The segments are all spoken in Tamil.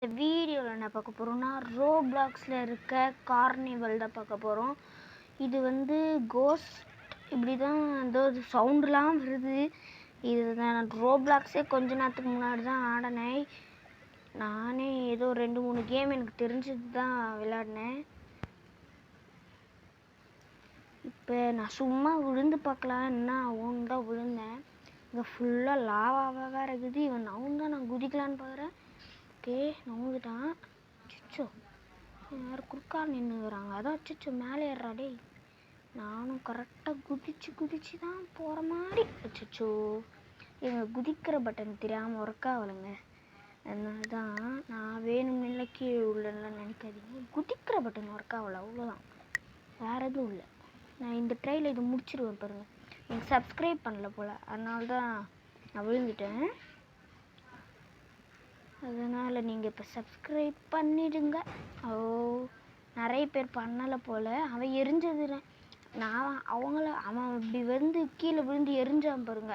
இந்த வீடியோவில் என்ன பார்க்க போகிறோம்னா ரோப்ளாக்ஸில் இருக்க கார்னிவல் தான் பார்க்க போகிறோம். இது வந்து கோஸ்ட் இப்படி தான் ஏதோ சவுண்டுலாம் வருது. இது நான் ரோப்ளாக்ஸே கொஞ்ச நேரத்துக்கு முன்னாடி தான் ஆடினேன். நானே ஏதோ 2-3 கேம் எனக்கு தெரிஞ்சது தான் விளையாடினேன். இப்போ நான் சும்மா விழுந்து பார்க்கலாம் என்ன ஆகும்னு தான் விழுந்தேன். இங்கே ஃபுல்லாக லாவாவாக வேறு இருக்குது. இவன் நவுன் தான் நான் குதிக்கலான்னு பார்க்குறேன். ஓகே நவுந்துட்டான். அச்சோ யாரும் குறுக்கால் நின்றுக்கிறாங்க. அதான் அச்சோ மேலே ஏறாடே. நானும் கரெக்டாக குதிச்சு தான் போகிற மாதிரி. அச்சோ இவங்க குதிக்கிற பட்டன் தெரியாமல் ஒர்க் ஆகலைங்க. அதனால தான் நான் வேணும்னு கீழே உள்ளலாம் நினைக்காதீங்க. குதிக்கிற பட்டன் ஒர்க் ஆகலை, அவ்வளோதான், வேறு எதுவும் இல்லை. நான் இந்த ட்ரையில் இது முடிச்சிடுவேன் பாருங்கள். எனக்கு சப்ஸ்கிரைப் பண்ணல போல், அதனால தான் நான் விழுந்துட்டேன். அதனால் நீங்கள் இப்போ சப்ஸ்கிரைப் பண்ணிடுங்க. நிறைய பேர் பண்ணலை போல். அவன் எரிஞ்சது நான் அவன் இப்படி வந்து கீழே விழுந்து எரிஞ்சான் பாருங்க.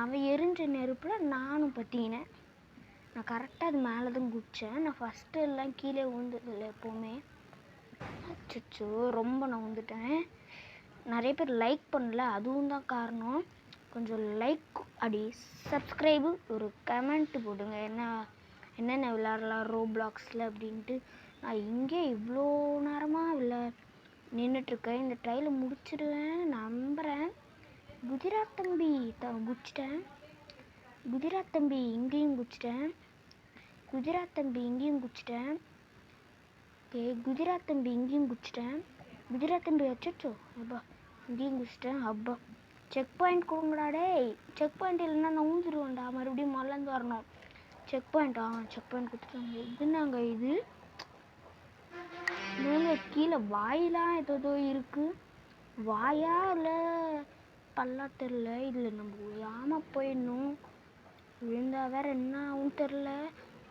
அவன் எரிஞ்ச நெருப்பில் நானும் பற்றினேன். நான் கரெக்டாக அது மேலே தான் குதித்தேன். நான் ஃபஸ்ட்டு எல்லாம் கீழே விழுந்ததில்லை எப்போவுமே. அச்சோ ரொம்ப நான் வந்துட்டேன். நிறைய பேர் லைக் பண்ணல, அதுவும் தான் காரணம். கொஞ்சம் லைக் அப்படி சப்ஸ்கிரைபு ஒரு கமெண்ட் போடுங்க. என்னென்ன விளையாடலாம் ரோப்ளாக்ஸில் அப்படின்ட்டு. நான் இங்கே இவ்வளோ நேரமாக நின்றுட்டுருக்கேன். இந்த ட்ரையில் முடிச்சிடுவேன் நம்புகிறேன். குஜராத் தம்பி குதிச்சிட்டேன். குஜராத் தம்பி இங்கேயும் குதிச்சிட்டேன். குஜராத் தம்பி இங்கேயும் குதிச்சிட்டேன். ஓகே குஜராத் தம்பி இங்கேயும் குதிச்சிட்டேன். குஜராத் தம்பி அச்சோ அப்பா இங்கேயும் குதிச்சிட்டேன். அப்பா செக் பாயிண்ட் கொடுங்கடா டே. செக் பாயிண்ட் இல்லைன்னா நான் ஊஞ்சிடுவேன்டா. மறுபடியும் மொதலேருந்து வரணும். செக் பாயிண்ட் கொடுத்துட்டாங்க. இதுனாங்க இது கீழே வாயிலாம் ஏதோ இருக்குது. வாயா இல்லை பல்லா தெரில. இதில் நம்ம விழாமல் போயிடணும். விழுந்தா வேற என்ன ஆகும் தெரில.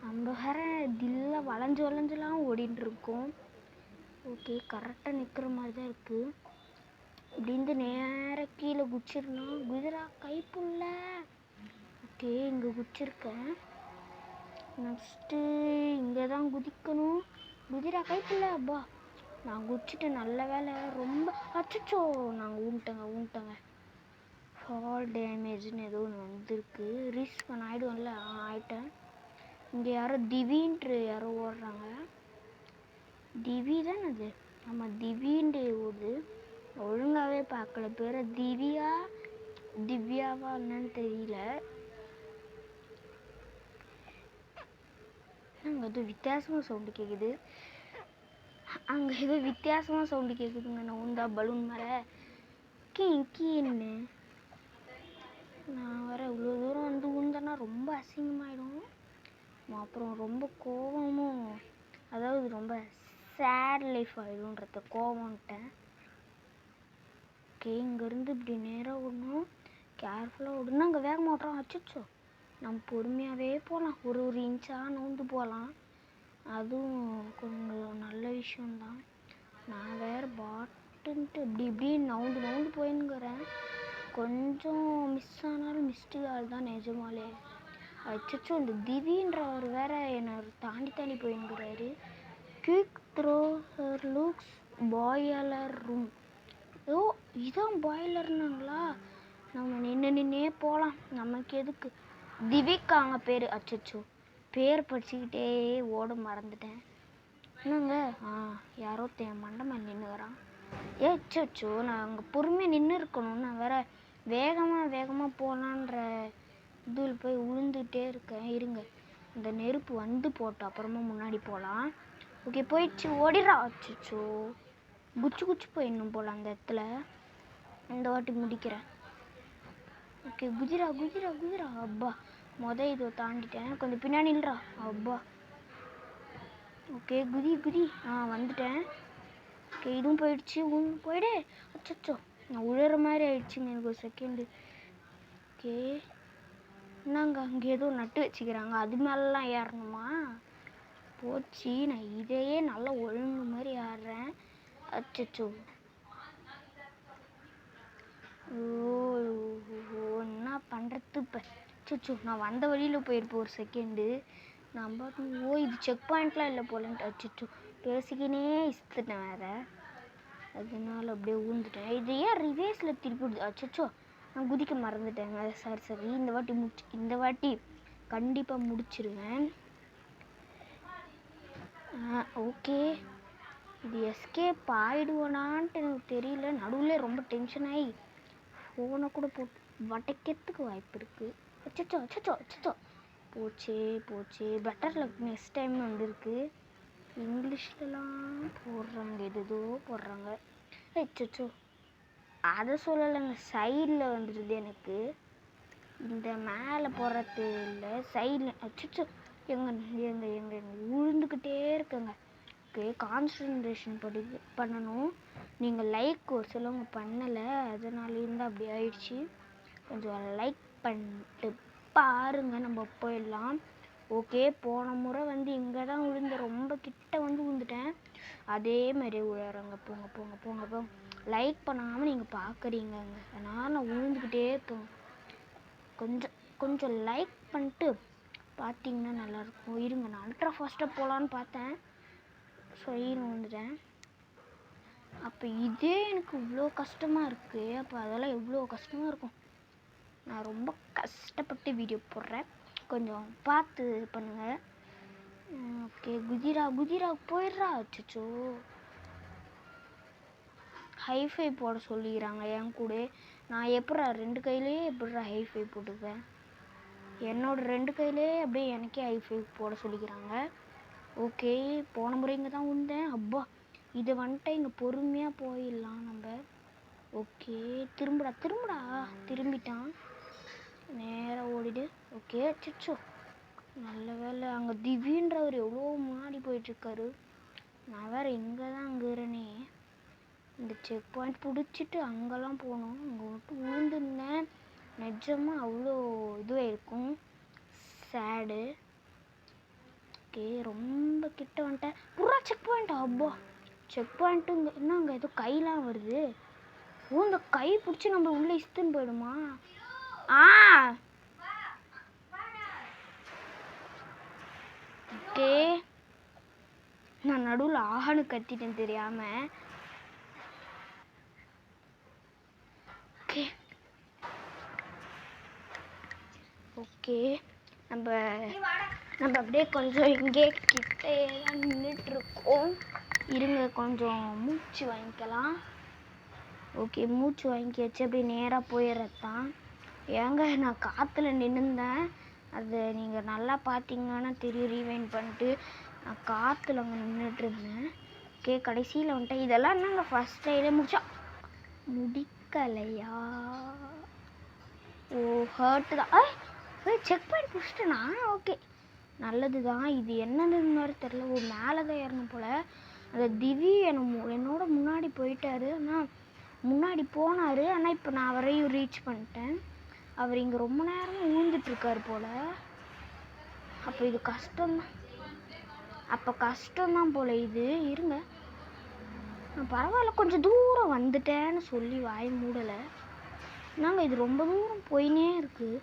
நம்ம வேற தில்ல வளைஞ்செல்லாம் ஓடிட்டு இருக்கோம். ஓகே கரெக்டாக நிற்கிற மாதிரி தான் இருக்குது. இப்படிந்து நேராக கீழே குச்சிடணும். குதிரா கைப்புள்ள. ஓகே இங்கே குச்சிருக்கேன். நெக்ஸ்ட்டு இங்கே தான் குதிக்கணும். குதிரா கைப்புள்ள. அப்பா நான் குதிச்சுட்டு நல்ல வேலை. ரொம்ப அச்சோ நாங்கள் ஊன்ட்டேங்க. ஃபால் டேமேஜ்னு ஏதோ ஒன்று வந்திருக்கு. ரீஸ்பான் ஆகிடும்ல. ஆகிட்டேன். இங்கே யாரோ திவின்ட்டு யாரோ ஓடுறாங்க. திவி தானே அது? ஆமாம் திவின்ட்டு ஓடுது. ஒழுங்காகவே பார்க்கல. பேர் திவ்யாவா என்னன்னு தெரியல. அங்கே ஏதோ வித்தியாசமாக சவுண்டு கேட்குது. நான் உண்டா பலூன் மேலே கீன்னு. நான் வர இவ்வளோ தூரம் வந்து உண்டேன்னா ரொம்ப அசிங்கமாயிடும். அப்புறம் ரொம்ப கோபமும், அதாவது ரொம்ப சேட் லைஃப் ஆகிடும்ன்றத கோவம்ட்டேன். ஓகே இங்கேருந்து இப்படி நேராக ஓடணும். கேர்ஃபுல்லாக ஓடணும். அங்கே வேக மாட்டோம். அச்சோ நம்ம பொறுமையாகவே போகலாம். ஒரு இன்ச்சாக நோந்து போகலாம். அதுவும் கொஞ்சம் நல்ல விஷயந்தான். நான் வேறு பாட்டுன்ட்டு இப்படி நவுந்து போயின்னுக்கிறேன். கொஞ்சம் மிஸ் ஆனாலும் மிஸ்டேக் தான் நிஜமாலே. அச்சோ இந்த திவின்றவர் வேற என்னை தாண்டி போயின்னுக்கிறாரு. Quick throw looks boiler room. ஓ இதான் பாய்லர்னாங்களா? நம்ம நின்னே போகலாம். நமக்கு எதுக்கு? திவிக்காங்க பேர். அச்சோ பேர் படிச்சுக்கிட்டே ஓட மறந்துட்டேன். என்னங்க யாரோ மண்டை மேலே நின்றுக்கிறான். அச்சோ நான் அங்கே பொறுமையாக நின்று இருக்கணும். நான் வேற வேகமாக போகலான்ற இதில் போய் விழுந்துகிட்டே இருக்கேன். இருங்க இந்த நெருப்பு வந்து போட்டு அப்புறமா முன்னாடி போகலாம். ஓகே போயிடுச்சு, ஓடிடுறா. அச்சோ குச்சி போயிடணும் போல் அந்த இடத்துல. இந்த வாட்டி முடிக்கிறேன். ஓகே குதிரா. அப்பா இதை தாண்டிட்டேன். கொஞ்சம் பின்னாடி இல்லைடா. அப்பா ஓகே குதி. வந்துட்டேன். ஓகே இதுவும் போயிடுச்சு. போயிடு. அச்சோ நான் உழுற மாதிரி ஆயிடுச்சுங்க எனக்கு ஒரு செகண்டு. ஓகே என்னங்க அங்கே ஏதோ நட்டு வச்சுக்கிறாங்க, அது மேலெலாம் ஏறணுமா? போச்சு. நான் இதையே நல்லா ஒழுங்கு மாதிரி ஆடுறேன். அச்சோ என்ன பண்ணுறது இப்போ? அச்சோ நான் வந்த வழியில் போயிருப்பேன் ஒரு செகண்டு. நம்ம இது செக் பாயிண்ட்லாம் இல்லை போலன்ட்டு அச்சிச்சோ பேசிக்கினே இஸ்த்துட்டேன் வேறு, அதனால அப்படியே ஊந்துட்டேன். இது ஏன் ரிவேஸில் திருப்பி விடுது? அச்சோ நான் குதிக்க மறந்துட்டேங்க. சரி இந்த வாட்டி கண்டிப்பாக முடிச்சிருவேன். ஓகே, இது எஸ்கேப் ஆகிடுவேனான்ட்டு எனக்கு தெரியல. நடுவில் ரொம்ப டென்ஷன் ஆகி ஃபோனை கூட போட்டு வடைக்கிறதுக்கு வாய்ப்பு இருக்குது. அச்சோ அச்சோ அச்சோ போச்சு. பெட்டர் லக் நெக்ஸ்ட் டைம் வந்துருக்கு. இங்கிலீஷ்லலாம் போடுறாங்க, எதோ போடுறாங்க. அச்சோ அதை சொல்லலைங்க, சைடில் வந்துடுது எனக்கு. இந்த மேலே போடுறது இல்லை, சைடில். அச்சோ எங்க உழுந்துக்கிட்டே இருக்குங்க. ஓகே, கான்சன்ட்ரேஷன் பண்ணணும். நீங்கள் லைக் ஒரு சிலவங்க பண்ணலை, அதனால இருந்தால் அப்படி ஆயிடுச்சு. கொஞ்சம் லைக் பண்ணிட்டு பாருங்கள், நம்ம போயிடலாம். ஓகே, போன முறை வந்து இங்கே தான் விழுந்த, ரொம்ப கிட்ட வந்து விழுந்துட்டேன். அதே மாதிரி விழுறங்க. போங்க. லைக் பண்ணாமல் நீங்கள் பார்க்குறீங்கங்க, அதனால் நான் விழுந்துக்கிட்டே இருக்கேன். கொஞ்சம் லைக் பண்ணிட்டு பார்த்தீங்கன்னா நல்லாயிருக்கும். இருங்க, நான் அல்ட்ரா ஃபாஸ்ட்டாக போகலான்னு பார்த்தேன், சொல்லின்னு வந்துட்டேன். அப்போ இதே எனக்கு இவ்வளோ கஷ்டமாக இருக்குது, அப்போ அதெல்லாம் எவ்வளோ கஷ்டமாக இருக்கும். நான் ரொம்ப கஷ்டப்பட்டு வீடியோ போடுறேன், கொஞ்சம் பார்த்து பண்ணுங்கள். ஓகே, குதிரா போயிடுறா. அச்சோ, ஹைஃபை போட சொல்லிக்கிறாங்க என் கூட. நான் எப்படா 2 கையிலேயே எப்படா ஹைஃபை போட்டுப்பேன்? என்னோட 2 கையிலே அப்படியே எனக்கே ஹைஃபை போட சொல்லிக்கிறாங்க. ஓகே, போன முறை இங்கே தான் வந்தேன். அப்பா, இதை வந்துட்டு இங்கே பொறுமையாக போயிடலாம் நம்ம. ஓகே, திரும்புடா. திரும்பிட்டான், நேராக ஓடிடு. ஓகே, அச்சோ நல்ல வேலை. அங்கே திவ்யன்றவர் எவ்வளோ முன்னாடி போயிட்டுருக்காரு. நான் வேறு இங்கே தான் இருக்கிறேனே. இந்த செக் பாயிண்ட் பிடிச்சிட்டு அங்கெல்லாம் போகணும். அங்கே மட்டும் விழுந்துருந்தேன், நிஜமாக அவ்வளோ இதுவாக இருக்கும், சேடு. ஓகே, ரொம்ப கிட்ட வந்துட்டேன். புறா செக் பாயிண்ட். அப்பா, செக் பாயிண்ட்டு இங்கே என்ன? அங்கே ஏதோ கையெலாம் வருது. இந்த கை பிடிச்சி நம்ம உள்ளே இஸ்துன்னு போயிடுமா? ஓகே, நான் நடுவில் ஆஹான்னு கத்திட்டேன் தெரியாமல். ஓகே, நம்ம அப்படியே கொஞ்சம் இங்கே கிட்டே தான் நின்றுட்டுருக்கோம். இருங்க, கொஞ்சம் மூச்சு வாங்கிக்கலாம். ஓகே, மூச்சு வாங்கியாச்சு. அப்படியே நேராக போயிடுறது தான். ஏங்க, நான் காற்றுல நின்றுந்தேன், அது நீங்கள் நல்லா பார்த்தீங்கன்னா தெரியும். ரீவைண்ட் பண்ணிட்டு நான் காற்றுல அங்கே நின்றுட்டுருந்தேன். ஓகே, கடைசியில் வந்துட்டேன். இதெல்லாம் என்னங்க ஃபஸ்ட் டைலே முடிக்கலையா? ஓ, ஹர்ட்டு தான். செக் பாயிண்ட் பிடிச்சிட்டேனா? ஓகே, நல்லது தான். இது என்னதுன்னு மாதிரி தெரில. ஓ, மேலே தான் ஏறணும் போல். அந்த திவி என்னோட முன்னாடி போயிட்டாரு. ஆனால் முன்னாடி போனார், ஆனால் இப்போ நான் அவரையும் ரீச் பண்ணிட்டேன். அவர் இங்கே ரொம்ப நேரமாக ஊழ்ந்துட்டுருக்கார் போல். அப்போ இது கஷ்டம்தான் போல் இது. இருங்க, பரவாயில்ல, கொஞ்சம் தூரம் வந்துட்டேன்னு சொல்லி வாய் மூடலை. நாங்கள் இது ரொம்ப தூரம் போயினே இருக்குது.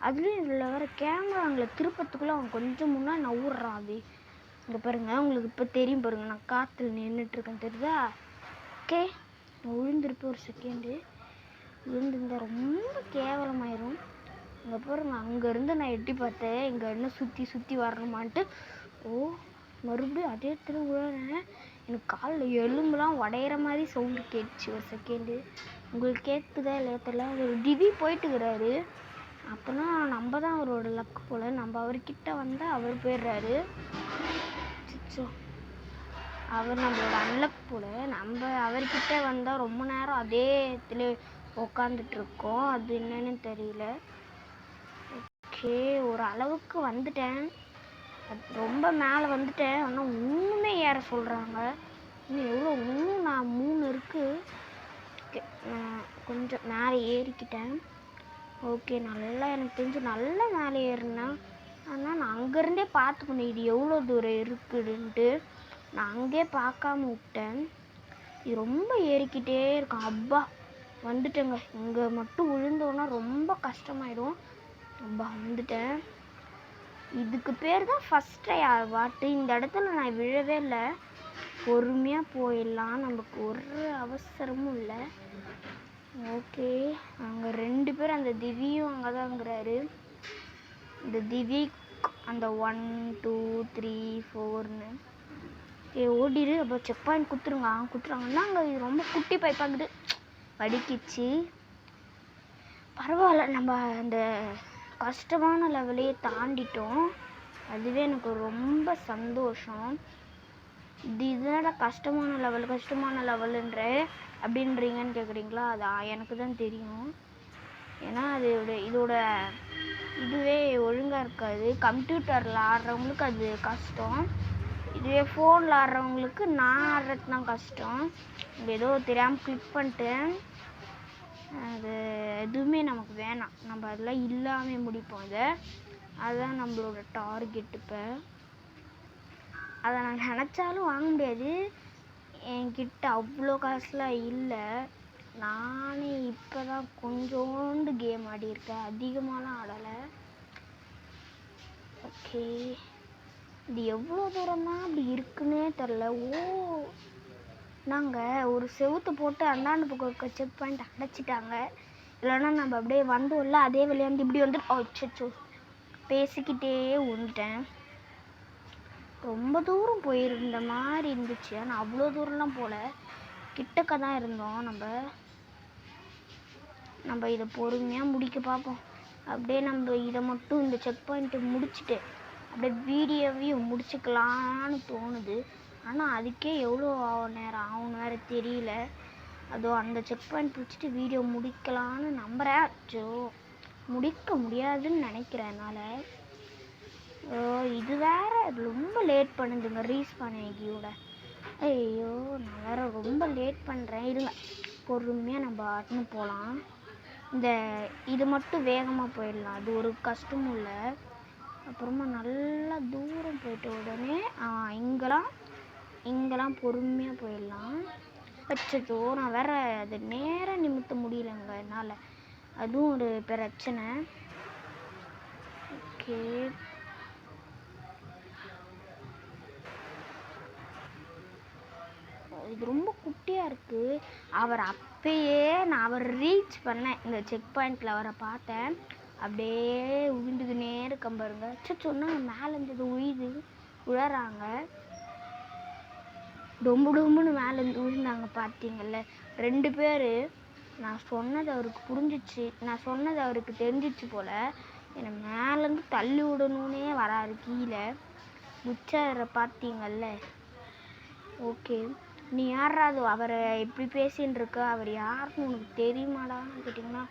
அதுலேயும் இதில் வேறு கேமராங்களை திருப்பத்துக்குள்ளே அவன் கொஞ்சம் முன்னாடி நவுறான். அது இங்கே பாருங்கள், உங்களுக்கு இப்போ தெரியும் பாருங்கள், நான் காற்றுல நின்றுட்டுருக்கேன், தெரியுதா? ஓகே, நான் விழுந்திருப்பேன். ஒரு செகண்டு விழுந்துருந்தால் ரொம்ப கேவலமாயிரும். இங்கே பாருங்க, அங்கேருந்து நான் எட்டி பார்த்தேன், இங்கே என்ன சுற்றி வரணுமான்ட்டு. மறுபடியும் அதே இடத்துல விழுறேன். எனக்கு காலில் எலும்புலாம் உடையிற மாதிரி சவுண்டு கேட்டுச்சு. ஒரு செகண்டு உங்களுக்கு கேட்குதா இல்லையா தெரியல. ஒரு திவி போயிட்டுக்கிறாரு. அப்போனா நம்ம தான் அவரோட லக்கு போல். நம்ம அவர்கிட்ட வந்தால் அவர் போயிடுறாரு. அவர் நம்மளோட அன்லக் போல். நம்ம அவர்கிட்ட வந்தால் ரொம்ப நேரம் அதே இடத்துல உக்காந்துட்ருக்கோம். அது என்னன்னு தெரியல. ஓகே, ஒரு அளவுக்கு வந்துட்டேன், ரொம்ப மேலே வந்துட்டேன். ஆனால் இன்னுமே ஏற சொல்கிறாங்க. இன்னும் நான் 3 இருக்குது. ஓகே, கொஞ்சம் மேலே ஏறிக்கிட்டேன். ஓகே, நல்லா எனக்கு தெரிஞ்சு நல்லா மேலே ஏறினேன். ஆனால் நான் அங்கேருந்தே பார்த்துக்கணும் இது எவ்வளோ தூரம் இருக்குதுன்ட்டு. நான் அங்கே பார்க்காம விட்டேன். இது ரொம்ப ஏறிக்கிட்டே இருக்கும். அப்பா, வந்துட்டேங்க. இங்கே மட்டும் விழுந்தோன்னா ரொம்ப கஷ்டமாயிடும். அப்பா, வந்துட்டேன். இதுக்கு பேர் தான் ஃபஸ்ட் ட்ரை வாட்டு. இந்த இடத்துல நான் விழவே இல்லை. பொறுமையாக போயிடலாம், நமக்கு ஒரு அவசரமும் இல்லை. ஓகே, அங்கே 2 பேர், அந்த திவியும் அங்கே தான்ங்கிறாரு. இந்த திவி அந்த 1 2 3 4ன்னு ஓடிடு. அப்போ செக் பாயிண்ட் குத்துறாங்கன்னா அங்கே இது ரொம்ப குட்டி பைப்பாகுது, வடிக்கிச்சு. பரவாயில்ல, நம்ம அந்த கஷ்டமான லெவலையே தாண்டிட்டோம். அதுவே எனக்கு ரொம்ப சந்தோஷம். இதுதான் கஷ்டமான லெவலுன்ற அப்படின்றீங்கன்னு கேட்குறீங்களா? அது எனக்கு தான் தெரியும். ஏன்னா இதோட இதுவே ஒழுங்காக இருக்காது. கம்ப்யூட்டரில் ஆடுறவங்களுக்கு அது கஷ்டம். இதுவே ஃபோனில் ஆடுறவங்களுக்கு நான் ஆடுறது தான் கஷ்டம். ஏதோ தெரியாமல் கிளிக் பண்ணிட்டேன். அது எதுவுமே நமக்கு வேணாம், நம்ம அதெல்லாம் இல்லாமல் முடிப்போம். அதுதான் நம்மளோட டார்கெட். இப்போ அதை நான் நினச்சாலும் வாங்க முடியாது, என்கிட்ட அவ்வளோ காசுலாம் இல்லை. நானே இப்போ தான் கொஞ்சோண்டு கேம் ஆடியிருக்கேன், அதிகமாகலாம் ஆடலை. ஓகே, இது எவ்வளோ தூரம் தான் அப்படி இருக்குன்னே தெரில. நாங்கள் ஒரு செவுத்து போட்டு அந்தாண்டு பக்கம் செக் பாயிண்ட் அடைச்சிட்டாங்க. இல்லைன்னா நம்ம அப்படியே வந்தோம்ல, அதே விளையாண்டு இப்படி வந்துட்டு அச்சோ பேசிக்கிட்டே வந்துட்டேன். ரொம்ப தூரம் போயிருந்த மாதிரி இருந்துச்சு, ஆனால் அவ்வளோ தூரம்லாம் போகல, கிட்டக்க தான் இருந்தோம். நம்ம இதை பொறுமையாக முடிக்க பார்ப்போம். அப்படியே நம்ம இதை மட்டும் இந்த செக் பாயிண்ட்டை முடிச்சுட்டு அப்படியே வீடியோவையும் முடிச்சுக்கலான்னு தோணுது. ஆனால் அதுக்கே எவ்வளோ நேரம் ஆகும்னு வேறு தெரியல. அதோ அந்த செக் பாயிண்ட் பிடிச்சிட்டு வீடியோ முடிக்கலான்னு நம்புகிறேன். அச்சோ, முடிக்க முடியாதுன்னு நினைக்கிறேன் என்னால். இது வேற ரொம்ப லேட் பண்ணுதுங்க ரீஸ்பானியோட. ஐயோ, நான் வேற ரொம்ப லேட் பண்ணுறேன். இருங்க, பொறுமையாக நம்ம ஆட்டுன்னு போகலாம். இது மட்டும் வேகமாக போயிடலாம், அது ஒரு கஷ்டமும் இல்லை. அப்புறமா நல்லா தூரம் போயிட்டு உடனே இங்கெல்லாம் பொறுமையாக போயிடலாம். அச்சோ, நான் வேற அது நேராக நிமித்த முடியலைங்க என்னால், அதுவும் ஒரு பிரச்சனை. ஓகே, இது ரொம்ப குட்டியாக இருக்குது. நான் ரீச் பண்ணேன், இந்த செக் பாயிண்டில் அவரை பார்த்தேன். அப்படியே உழுந்துக்குனே இருக்க பாருங்க. சொன்னா மேலேருந்து உழறாங்க, டொம்புன்னு மேலேருந்து விழுந்தாங்க பார்த்தீங்கல்ல 2 பேர். நான் சொன்னது அவருக்கு தெரிஞ்சிச்சு போல், என்னை மேலேருந்து தள்ளி விடணுன்னே வராரு கீழே. உச்சார பார்த்தீங்கல்ல. ஓகே, நீ யாராவது அவரை எப்படி பேசின்னு இருக்க, அவர் யாருன்னு உனக்கு தெரியுமாடான்னு கேட்டிங்கன்னா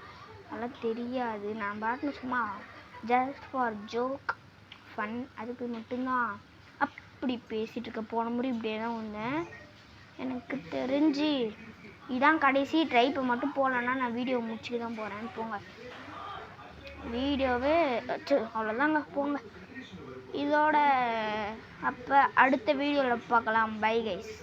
அதெல்லாம் தெரியாது. நான் பாட்டுன்னு சும்மா ஜஸ்ட் ஃபார் ஜோக் ஃபன், அதுக்கு மட்டும்தான் அப்படி பேசிகிட்டு இருக்க. போன முறை இப்படியே தான் வந்தேன். எனக்கு தெரிஞ்சு இதான் கடைசி ட்ரை. இப்போ மட்டும் போகலன்னா நான் வீடியோ முடிச்சுட்டு தான் போகிறேன். போங்க, வீடியோவே அவ்வளோதாங்க, போங்க. இதோட அப்போ அடுத்த வீடியோவில் பார்க்கலாம். Bye guys.